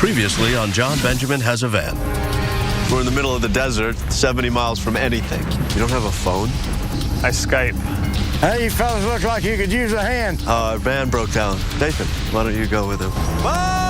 Previously on John Benjamin Has a Van. We're in the middle of the desert, 70 miles from anything. You don't have a phone? I Skype. Hey, you fellas look like you could use a hand. Our van broke down. Nathan, why don't you go with him? Bye!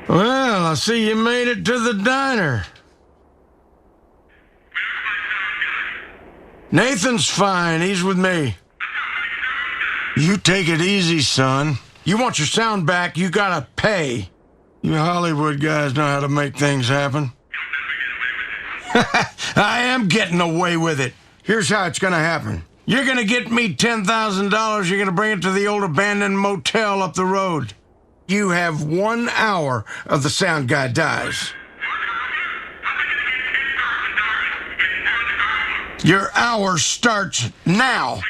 Well, I see you made it to the diner. Nathan's fine. He's with me. You take it easy, son. You want your sound back, you gotta pay. You Hollywood guys know how to make things happen. I am getting away with it. Here's how it's gonna happen. You're gonna get me $10,000. You're gonna bring it to the old abandoned motel up the road. You have 1 hour of the sound guy dies. Your hour starts now.